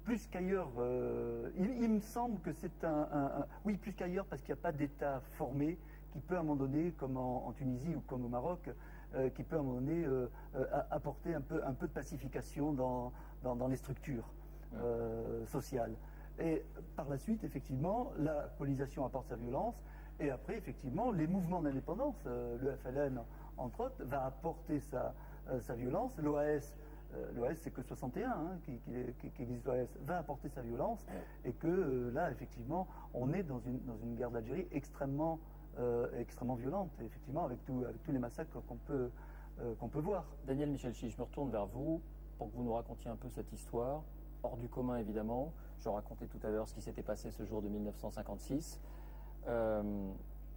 plus qu'ailleurs, il me semble que c'est oui, plus qu'ailleurs, parce qu'il n'y a pas d'État formé qui peut à un moment donné, comme en Tunisie ou comme au Maroc, qui peut à un moment donné apporter un peu de pacification dans les structures sociales. Et par la suite, effectivement, la colonisation apporte sa violence, et après, effectivement, les mouvements d'indépendance, le FLN, entre autres, va apporter sa violence. L'OAS, c'est que 61 qui existe, l'OAS, va apporter sa violence, et que là, effectivement, on est dans une guerre d'Algérie extrêmement violente, effectivement, avec tous les massacres qu'on peut voir. Daniel Michelchi, je me retourne vers vous pour que vous nous racontiez un peu cette histoire, hors du commun évidemment. Je racontais tout à l'heure ce qui s'était passé ce jour de 1956.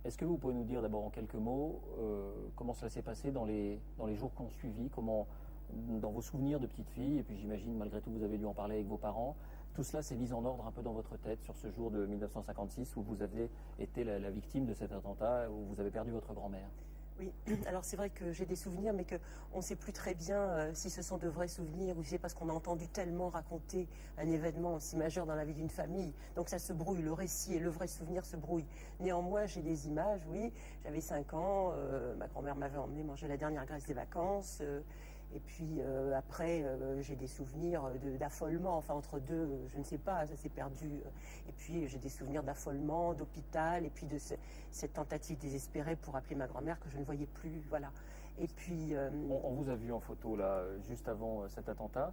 Est-ce que vous pouvez nous dire d'abord en quelques mots comment cela s'est passé dans les jours qui ont suivi, comment, dans vos souvenirs de petite fille, et puis j'imagine malgré tout vous avez dû en parler avec vos parents, tout cela s'est mis en ordre un peu dans votre tête sur ce jour de 1956 où vous avez été la victime de cet attentat, où vous avez perdu votre grand-mère? Oui, alors c'est vrai que j'ai des souvenirs, mais qu'on ne sait plus très bien si ce sont de vrais souvenirs ou si c'est parce qu'on a entendu tellement raconter un événement aussi majeur dans la vie d'une famille. Donc ça se brouille, le récit et le vrai souvenir se brouillent. Néanmoins, j'ai des images, oui. J'avais 5 ans, ma grand-mère m'avait emmené manger la dernière graisse des vacances. Et puis après, j'ai des souvenirs d'affolement, enfin entre deux, je ne sais pas, ça s'est perdu. Et puis j'ai des souvenirs d'affolement, d'hôpital, et puis de cette tentative désespérée pour appeler ma grand-mère que je ne voyais plus, voilà. Et puis... On vous a vu en photo là, juste avant cet attentat.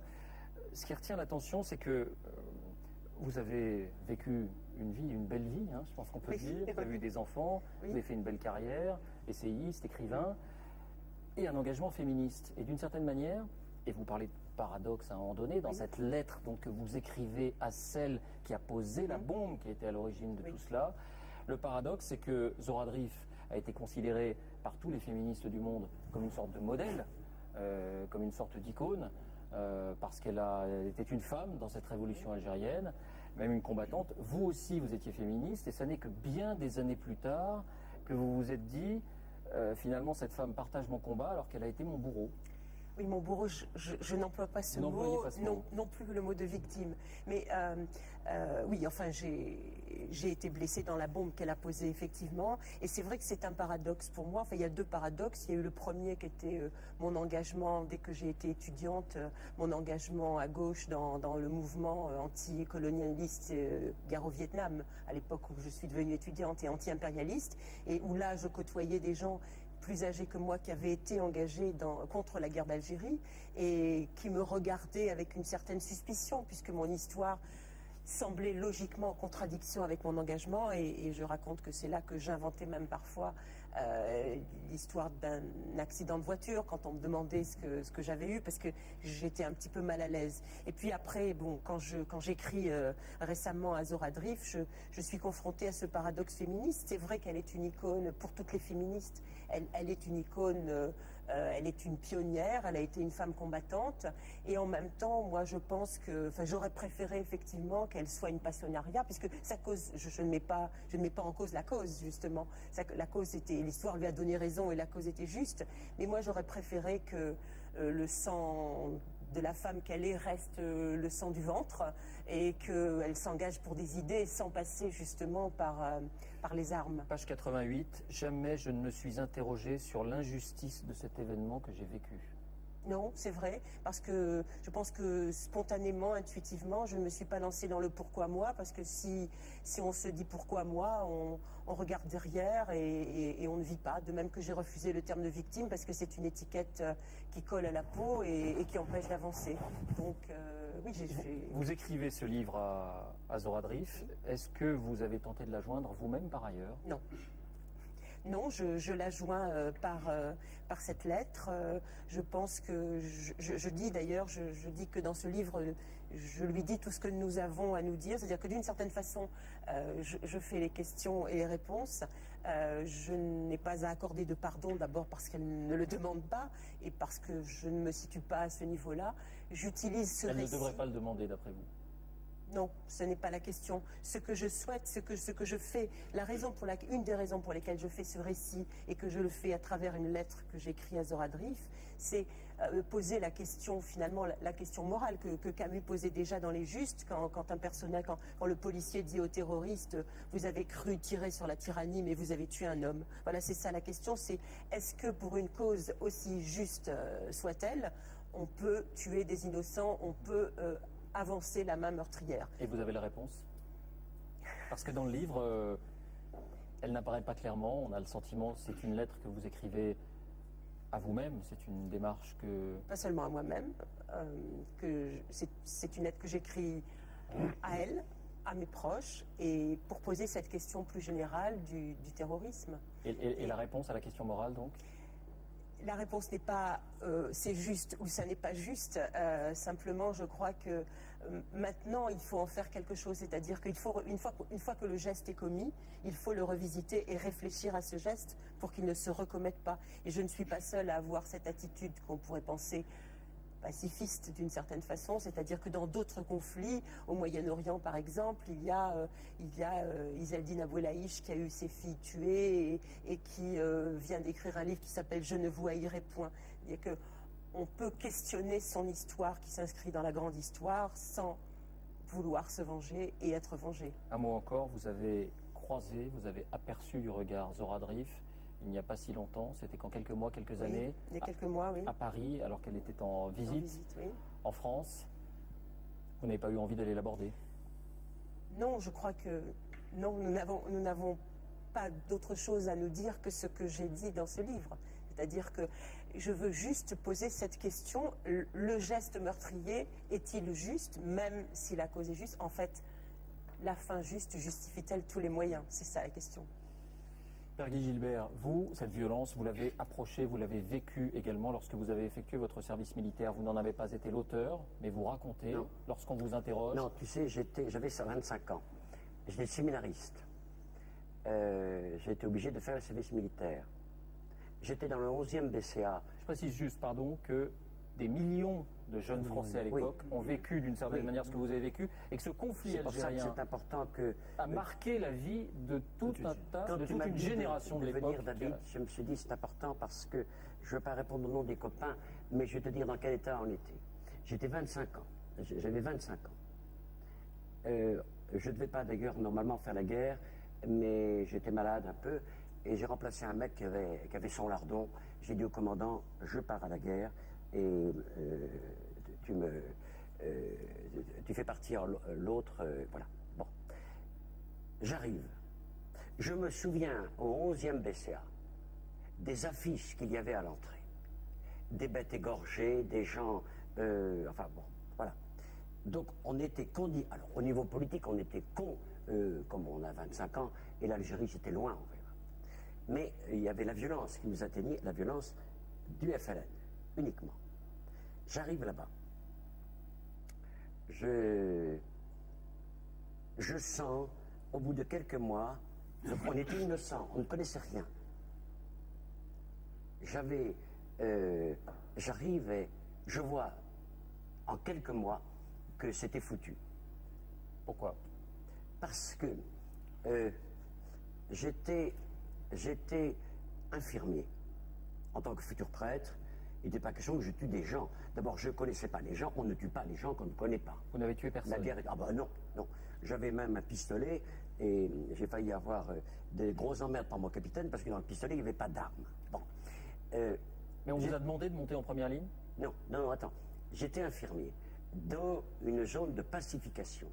Ce qui retient l'attention, c'est que vous avez vécu une vie, une belle vie, je pense qu'on peut le dire. Vous avez eu des enfants, vous avez fait une belle carrière, essayiste, écrivain. Et un engagement féministe. Et d'une certaine manière, et vous parlez de paradoxe à un moment donné, dans cette lettre donc, que vous écrivez à celle qui a posé la bombe, qui était à l'origine de tout cela, le paradoxe, c'est que Zora Drif a été considérée par tous les féministes du monde comme une sorte de modèle, comme une sorte d'icône, parce qu'elle était une femme dans cette révolution algérienne, même une combattante. Vous aussi, vous étiez féministe, et ça n'est que bien des années plus tard que vous vous êtes dit... finalement, cette femme partage mon combat alors qu'elle a été mon bourreau. Oui, mon bourreau, je n'emploie pas ce mot, non plus le mot de victime. Mais oui, enfin, j'ai été blessée dans la bombe qu'elle a posée, effectivement. Et c'est vrai que c'est un paradoxe pour moi. Enfin, il y a deux paradoxes. Il y a eu le premier qui était mon engagement, dès que j'ai été étudiante, mon engagement à gauche dans le mouvement anti-colonialiste guerre au Vietnam, à l'époque où je suis devenue étudiante et anti-impérialiste, et où là, je côtoyais des gens plus âgés que moi qui avaient été engagés contre la guerre d'Algérie et qui me regardaient avec une certaine suspicion puisque mon histoire semblait logiquement en contradiction avec mon engagement et je raconte que c'est là que j'inventais même parfois l'histoire d'un accident de voiture quand on me demandait ce que j'avais eu parce que j'étais un petit peu mal à l'aise. Et puis après, bon, quand j'écris récemment à Zora Drif, je suis confrontée à ce paradoxe féministe. C'est vrai qu'elle est une icône pour toutes les féministes. Elle est une icône, elle est une pionnière, elle a été une femme combattante et en même temps, moi je pense que, enfin, j'aurais préféré effectivement qu'elle soit une passionnariat puisque sa cause, je ne mets pas en cause la cause justement. La cause était, l'histoire lui a donné raison et la cause était juste. Mais moi j'aurais préféré que le sang de la femme qu'elle est reste le sang du ventre et qu'elle s'engage pour des idées sans passer justement par les armes. Page 88, jamais je ne me suis interrogé sur l'injustice de cet événement que j'ai vécu. Non, c'est vrai, parce que je pense que spontanément, intuitivement, je ne me suis pas lancée dans le pourquoi moi, parce que si on se dit pourquoi moi, on regarde derrière et on ne vit pas. De même que j'ai refusé le terme de victime, parce que c'est une étiquette qui colle à la peau et qui empêche d'avancer. Donc, oui, Vous écrivez ce livre à Zora Drif. Est-ce que vous avez tenté de la joindre vous-même par ailleurs? Non. Non, je la joins par cette lettre. Je pense que je dis d'ailleurs, je dis que dans ce livre, je lui dis tout ce que nous avons à nous dire. C'est-à-dire que d'une certaine façon, je fais les questions et les réponses. Je n'ai pas à accorder de pardon d'abord parce qu'elle ne le demande pas et parce que je ne me situe pas à ce niveau-là. J'utilise ce récit. Elle ne devrait pas le demander d'après vous? Non, ce n'est pas la question. Ce que je souhaite, ce que je fais, une des raisons pour lesquelles je fais ce récit et que je le fais à travers une lettre que j'écris à Zora Drif, c'est poser la question, finalement, la question morale que Camus posait déjà dans Les Justes, quand un personnage, quand le policier dit aux terroristes, vous avez cru tirer sur la tyrannie, mais vous avez tué un homme. Voilà, c'est ça la question, c'est est-ce que pour une cause aussi juste soit-elle, on peut tuer des innocents, on peut avancer la main meurtrière? Et vous avez la réponse? Parce que dans le livre, elle n'apparaît pas clairement. On a le sentiment, c'est une lettre que vous écrivez à vous-même. C'est une démarche que... Pas seulement à moi-même. C'est une lettre que j'écris à elle, à mes proches, et pour poser cette question plus générale du terrorisme. Et la réponse à la question morale, donc? La réponse n'est pas c'est juste ou ça n'est pas juste. Simplement, je crois que maintenant, il faut en faire quelque chose. C'est-à-dire qu'une fois que le geste est commis, il faut le revisiter et réfléchir à ce geste pour qu'il ne se recommette pas. Et je ne suis pas seule à avoir cette attitude qu'on pourrait penser pacifiste d'une certaine façon, c'est-à-dire que dans d'autres conflits, au Moyen-Orient par exemple, il y a Izzeldine Abouelaïch qui a eu ses filles tuées et qui vient d'écrire un livre qui s'appelle « Je ne vous haïrai point ». On peut questionner son histoire qui s'inscrit dans la grande histoire sans vouloir se venger et être vengé. Un mot encore, vous avez croisé, vous avez aperçu du regard Zora Drif il n'y a pas si longtemps, c'était qu'en quelques mois, quelques années. Il y a quelques mois, oui. À Paris, alors qu'elle était en visite, oui. En France. Vous n'avez pas eu envie d'aller l'aborder? Non, je crois que non, nous n'avons pas d'autre chose à nous dire que ce que j'ai dit dans ce livre. C'est-à-dire que je veux juste poser cette question, le geste meurtrier est-il juste, même si la cause est juste? En fait, la fin juste justifie-t-elle tous les moyens? C'est ça la question. Père Guy Gilbert, vous, cette violence, vous l'avez approchée, vous l'avez vécue également lorsque vous avez effectué votre service militaire. Vous n'en avez pas été l'auteur, mais vous racontez, lorsqu'on vous interroge... Non, tu sais, j'avais 25 ans. J'étais séminariste. J'ai été obligé de faire le service militaire. J'étais dans le 11e BCA. Je précise juste, pardon, que des millions de jeunes Français à l'époque ont vécu d'une certaine manière ce que vous avez vécu, et que ce conflit algérien c'est important que a marqué la vie de tout un tas, de toute une génération de l'époque. David, je me suis dit c'est important parce que je ne veux pas répondre au nom des copains, mais je vais te dire dans quel état on était. J'étais 25 ans. J'avais 25 ans. Je ne devais pas d'ailleurs normalement faire la guerre, mais j'étais malade un peu, et j'ai remplacé un mec qui avait son lardon. J'ai dit au commandant, je pars à la guerre, et tu fais partir l'autre, voilà. Bon. J'arrive. Je me souviens au 11e BCA des affiches qu'il y avait à l'entrée. Des bêtes égorgées, des gens... enfin bon, voilà. Donc on était condit. Alors au niveau politique, on était comme on a 25 ans, et l'Algérie c'était loin, on verra. Mais il y avait la violence qui nous atteignait, la violence du FLN, uniquement. J'arrive là-bas. Je sens, au bout de quelques mois, donc on était innocents, on ne connaissait rien. J'arrive et je vois, en quelques mois, que c'était foutu. Pourquoi? Parce que j'étais infirmier. En tant que futur prêtre, il n'était pas question que je tue des gens. D'abord, je ne connaissais pas les gens. On ne tue pas les gens qu'on ne connaît pas. Vous n'avez tué personne? La guerre... Ah ben non, non. J'avais même un pistolet et j'ai failli avoir des grosses emmerdes par mon capitaine parce que dans le pistolet, il n'y avait pas d'armes. Bon. Mais on vous a demandé de monter en première ligne? Non, non, attends. J'étais infirmier dans une zone de pacification.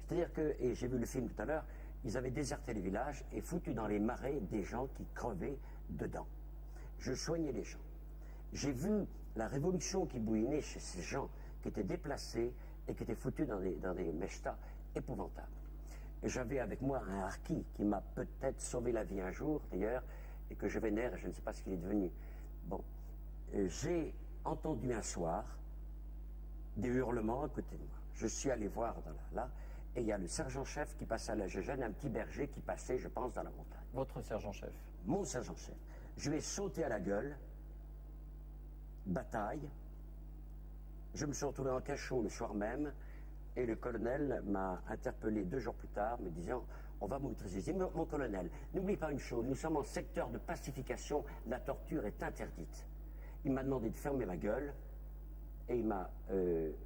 C'est-à-dire que, et j'ai vu le film tout à l'heure, ils avaient déserté les villages et foutu dans les marais des gens qui crevaient dedans. Je soignais les gens. J'ai vu la révolution qui bouillonnait chez ces gens qui étaient déplacés et qui étaient foutus dans des mechtas épouvantables. J'avais avec moi un harki qui m'a peut-être sauvé la vie un jour, d'ailleurs, et que je vénère, et je ne sais pas ce qu'il est devenu. Bon, j'ai entendu un soir des hurlements à côté de moi. Je suis allé voir là, et il y a le sergent-chef qui passait à la Gégène, un petit berger qui passait, je pense, dans la montagne. Votre sergent-chef? Mon sergent-chef. Je lui ai sauté à la gueule, bataille. Je me suis retrouvé en cachot le soir même, et le colonel m'a interpellé 2 jours plus tard, me disant « On va vous maîtriser. » J'ai dit « Mon colonel, n'oublie pas une chose, nous sommes en secteur de pacification, la torture est interdite. » Il m'a demandé de fermer ma gueule, et il m'a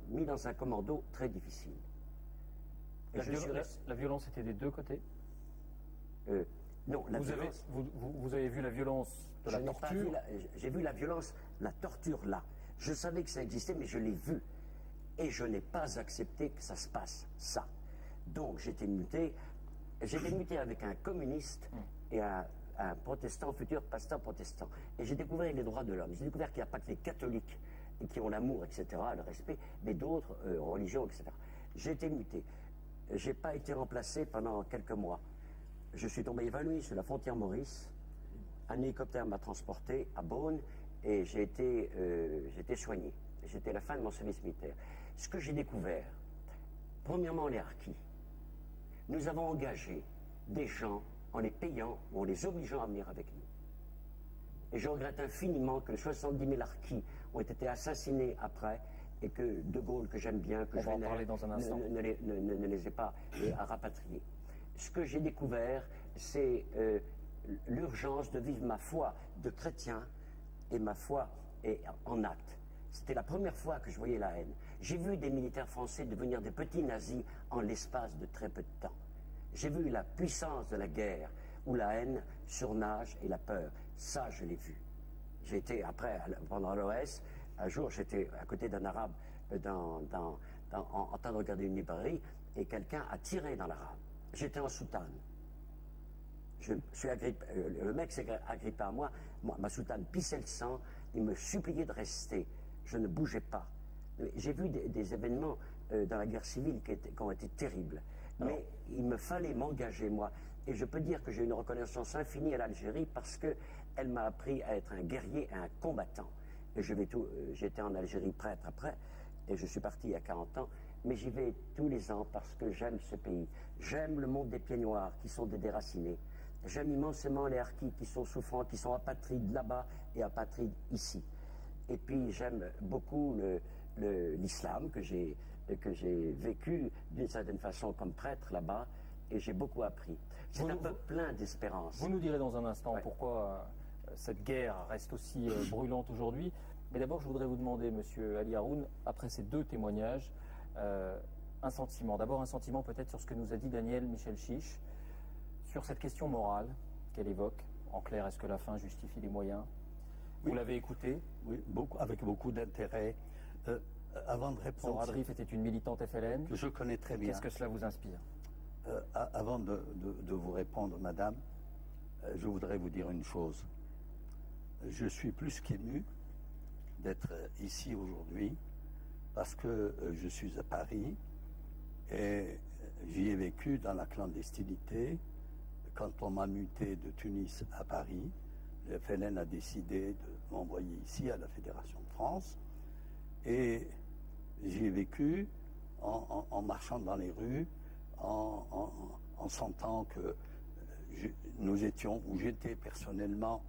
mis dans un commando très difficile. Et La violence était des deux côtés? Non, vous avez vu la violence de la torture? J'ai vu la violence, la torture là. Je savais que ça existait, mais je l'ai vu. Et je n'ai pas accepté que ça se passe, ça. Donc j'étais muté avec un communiste et un protestant, futur pasteur protestant. Et j'ai découvert les droits de l'homme. J'ai découvert qu'il n'y a pas que les catholiques qui ont l'amour, etc., le respect, mais d'autres religions, etc. J'ai été muté. Je n'ai pas été remplacé pendant quelques mois. Je suis tombé évanoui sur la frontière Maurice. Un hélicoptère m'a transporté à Beaune et j'ai été soigné. J'étais à la fin de mon service militaire. Ce que j'ai découvert, premièrement les harkis. Nous avons engagé des gens en les payant ou en les obligeant à venir avec nous. Et je regrette infiniment que les 70 000 harkis ont été assassinés après et que De Gaulle, que j'aime bien, que je vénère, ne les ait pas rapatriés. Ce que j'ai découvert, c'est l'urgence de vivre ma foi de chrétien et ma foi en acte. C'était la première fois que je voyais la haine. J'ai vu des militaires français devenir des petits nazis en l'espace de très peu de temps. J'ai vu la puissance de la guerre, où la haine surnage et la peur. Ça, je l'ai vu. J'ai été, après, pendant l'OS, un jour, j'étais à côté d'un arabe en train de regarder une librairie, et quelqu'un a tiré dans l'arabe. J'étais en soutane. Le mec s'est agrippé à moi, ma soutane pissait le sang, il me suppliait de rester. Je ne bougeais pas. J'ai vu des événements dans la guerre civile qui ont été terribles. Mais il me fallait m'engager, moi. Et je peux dire que j'ai une reconnaissance infinie à l'Algérie parce qu'elle m'a appris à être un guerrier et un combattant. Et j'étais en Algérie prêtre après, et je suis parti il y a 40 ans, mais j'y vais tous les ans parce que j'aime ce pays. J'aime le monde des pieds noirs qui sont des déracinés. J'aime immensément les harkis qui sont souffrants, qui sont apatrides là-bas et apatrides ici. Et puis j'aime beaucoup l'islam que j'ai vécu d'une certaine façon comme prêtre là-bas, et j'ai beaucoup appris. C'est un peuple plein d'espérance. Vous nous direz dans un instant pourquoi cette guerre reste aussi brûlante aujourd'hui. Mais d'abord, je voudrais vous demander, Monsieur Ali Haroun, après ces deux témoignages, un sentiment. D'abord, un sentiment peut-être sur ce que nous a dit Daniel Michel Chiche, sur cette question morale qu'elle évoque. En clair, est-ce que la fin justifie les moyens? Vous l'avez écouté? Oui, avec beaucoup d'intérêt. Avant de répondre... Zora Drif était une militante FLN. Que je connais très bien. Qu'est-ce que cela vous inspire? Avant de vous répondre, madame, je voudrais vous dire une chose. Je suis plus qu'ému d'être ici aujourd'hui parce que je suis à Paris et j'y ai vécu dans la clandestinité. Quand on m'a muté de Tunis à Paris, le FLN a décidé de m'envoyer ici à la Fédération de France et j'y ai vécu en marchant dans les rues, en sentant que nous étions, ou j'étais personnellement,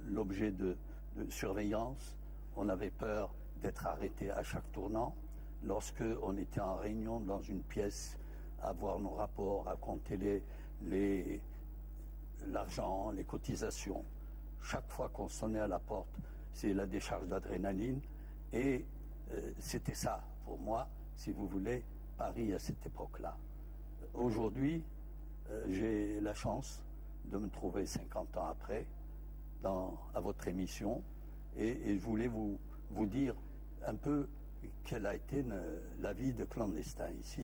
l'objet de surveillance. On avait peur d'être arrêté à chaque tournant. Lorsque on était en réunion dans une pièce, à voir nos rapports, à compter l'argent, les cotisations, chaque fois qu'on sonnait à la porte, c'est la décharge d'adrénaline. Et c'était ça, pour moi, si vous voulez, Paris à cette époque-là. Aujourd'hui, j'ai la chance de me trouver 50 ans après à votre émission et je voulais vous dire un peu quelle a été la vie de clandestin ici.